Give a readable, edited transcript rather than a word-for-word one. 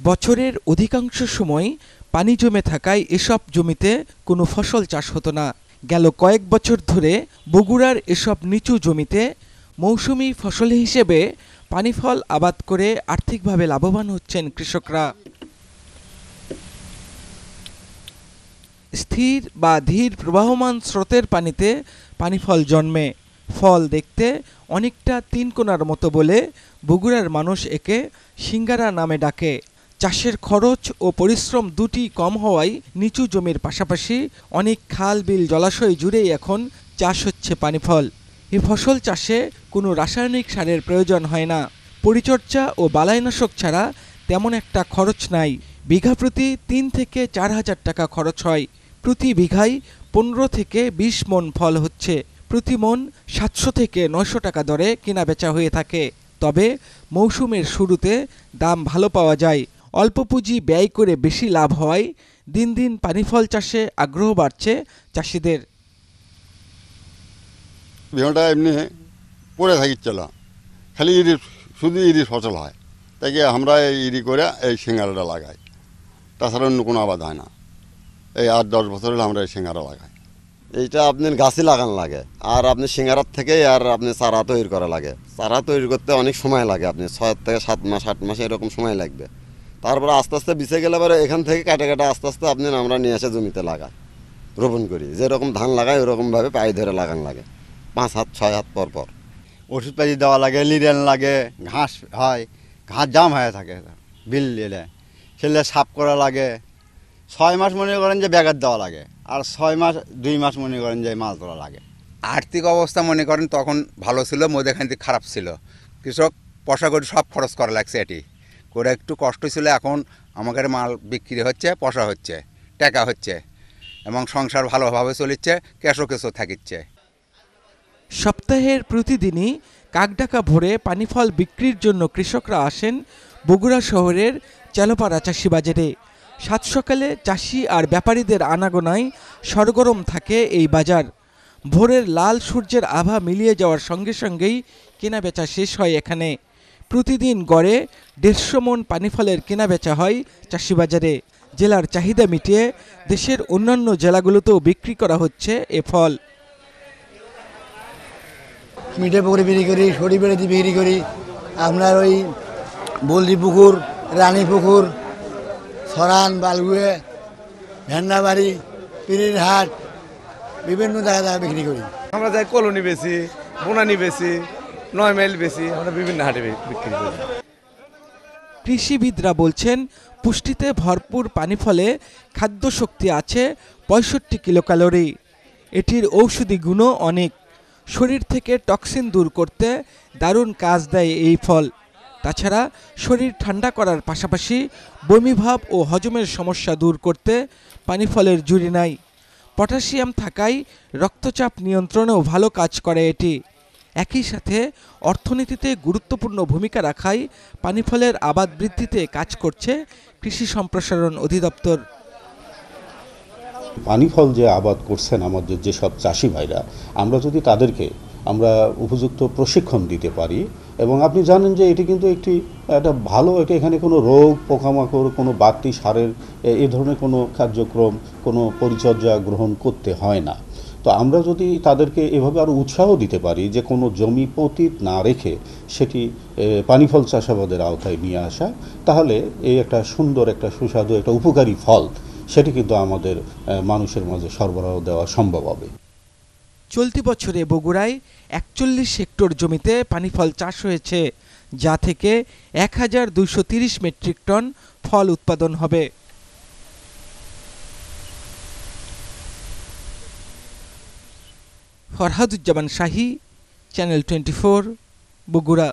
বছরের অধিকাংশ সময় পানি জমে থাকায় এসব জমিতে কোনো ফসল চাষ হতো না। গেল কয়েক বছর ধরে বগুড়ার এসব নিচু জমিতে মৌসুমি ফসল হিসেবে পানিফল আবাদ করে আর্থিকভাবে লাভবান হচ্ছেন কৃষকরা। স্থির বা ধীর প্রবাহমান স্রোতের পানিতে পানিফল জন্মে। ফল দেখতে অনেকটা তিনকোনার মতো বলে বগুড়ার মানুষ একে সিঙ্গারা নামে ডাকে। চাষের খরচ ও পরিশ্রম দুটি কম হওয়ায় নিচু জমির পাশাপাশি অনেক খাল বিল জলাশয় জুড়েই এখন চাষ হচ্ছে পানিফল। এই ফসল চাষে কোনো রাসায়নিক সারের প্রয়োজন হয় না। পরিচর্যা ও বালাইনাশক ছাড়া তেমন একটা খরচ নাই। বিঘা প্রতি ৩ থেকে ৪ হাজার টাকা খরচ হয়। প্রতি বিঘায় ১৫ থেকে ২০ মণ ফল হচ্ছে। প্রতি মণ ৭০০ থেকে ৯০০ টাকা দরে কেনা বেচা হয়ে থাকে। তবে মৌসুমের শুরুতে দাম ভালো পাওয়া যায়। অল্প পুঁজি ব্যয় করে বেশি লাভ হওয়ায় দিন দিন পানিফল চাষে আগ্রহ বাড়ছে চাষিদের। বিঘাটা এমনি পড়ে থাকিচ্ছিল, খালি শুধু ইরির ফসল হয়, তাই আমরা ইরি করে এই সিঙ্গারাটা লাগাই, তাছাড়া অন্য কোনো আবাদ হয় না। এই ৮-১০ বছর হলে আমরা এই সিঙ্গারা লাগাই। এইটা আপনার গাছই লাগান লাগে, আর আপনি সিঙ্গারার থেকে আর আপনি চারা তৈরি করা লাগে। চারা তৈরি করতে অনেক সময় লাগে, আপনি ৬ থেকে ৭ মাস ৮ মাস এরকম সময় লাগবে। তারপরে আস্তে আস্তে বিছে গেলে পরে এখান থেকে কাটে কাটে আস্তে আস্তে আপনি আমরা নিয়ে এসে জমিতে লাগাই, রোপণ করি। যেরকম ধান লাগাই ওরকমভাবে পায়ে ধরে লাগান লাগে, ৫ হাত ৬ হাত পর পর। ওষুধপাতি দেওয়া লাগে, লিডেন লাগে, ঘাস হয়, ঘাস জাম হয়ে থাকে বিল এলে, সেলে সাফ করা লাগে। ৬ মাস মনে করেন যে ব্যাগার দেওয়া লাগে, আর ৬ মাস ২ মাস মনে করেন যে মাছ ধরা লাগে। আর্থিক অবস্থা মনে করেন তখন ভালো ছিল, মধ্যখান থেকে খারাপ ছিল। কৃষক পয়সা করে সব খরচ করা লাগছে, এটি করে একটু কষ্ট ছিল। এখন আমাদের মাল বিক্রি হচ্ছে, পয়সা হচ্ছে, টাকা হচ্ছে, এবং সংসার ভালোভাবে চলিচ্ছে, কেশো কেশো থাকিচ্ছে। সপ্তাহের প্রতিদিনই কাকডাকা ভোরে পানিফল বিক্রির জন্য কৃষকরা আসেন বগুড়া শহরের চালোপাড়া চাষি বাজারে। সাত সকালে চাষি আর ব্যাপারীদের আনাগোনায় সরগরম থাকে এই বাজার। ভোরের লাল সূর্যের আভা মিলিয়ে যাওয়ার সঙ্গে সঙ্গেই কেনাবেচা শেষ হয় এখানে। প্রতিদিন গড়ে ১৫০ মণ পানিফলের কেনাবেচা হয় চাষিবাজারে। জেলার চাহিদা মিটিয়ে দেশের অন্যান্য জেলাগুলোতেও বিক্রি করা হচ্ছে এ ফল। মিঠে পুকুরে বিক্রি করি, সরি বেড়েতে বিক্রি করি, আপনার ওই বলদি পুকুর, রানী পুকুর, সরান, বালগুয়ে, ভেন্নাবাড়ি, পীরের হাট, বিভিন্ন জায়গায় বিক্রি করি। আমরা যাই কলোনি বেশি, বোনানি বেশি, ৯ মাইল বেশি, আমরা বিভিন্ন হাটে বিক্রি করি। কৃষিবিদরা বলছেন, পুষ্টিতে ভরপুর পানিফলে খাদ্য শক্তি আছে ৬৫ কিলোক্যালোরি। এটির ঔষধি গুণও অনেক। শরীর থেকে টক্সিন দূর করতে দারুণ কাজ দেয় এই ফল। তাছাড়া শরীর ঠান্ডা করার পাশাপাশি বমিভাব ও হজমের সমস্যা দূর করতে পানিফলের জুড়ি নাই। পটাশিয়াম থাকায় রক্তচাপ নিয়ন্ত্রণেও ভালো কাজ করে এটি। একই সাথে অর্থনীতিতে গুরুত্বপূর্ণ ভূমিকা রাখায় পানিফলের আবাদ বৃদ্ধিতে কাজ করছে কৃষি সম্প্রসারণ অধিদপ্তর। পানিফল যে আবাদ করছেন আমাদের যেসব চাষি ভাইরা, আমরা যদি তাদেরকে উপযুক্ত প্রশিক্ষণ দিতে পারি, এবং আপনি জানেন যে এটি কিন্তু একটা ভালো, এখানে কোনো রোগ পোকামাকড়, কোনো বাড়তি সারের এ ধরনের কোনো কার্যক্রম, কোনো পরিচর্যা গ্রহণ করতে হয় না। তো আমরা যদি তাদেরকে এভাবে আরও উৎসাহ দিতে পারি যে কোনো জমি পতিত না রেখে সেটি পানিফল চাষাবাদের আওতায় নিয়ে আসা, তাহলে এই একটা সুন্দর, একটা সুস্বাদু, একটা উপকারী ফল সেটি কিন্তু আমাদের মানুষের মাঝে সরবরাহ দেওয়া সম্ভব হবে। চলতি বছরে বগুড়ায় ৪১ হেক্টর জমিতে পানিফল চাষ হয়েছে, যা থেকে ১,২৩০ মেট্রিক টন ফল উৎপাদন হবে। ফরহাদুজ্জামান শাহী, চ্যানেল 24, বগুড়া।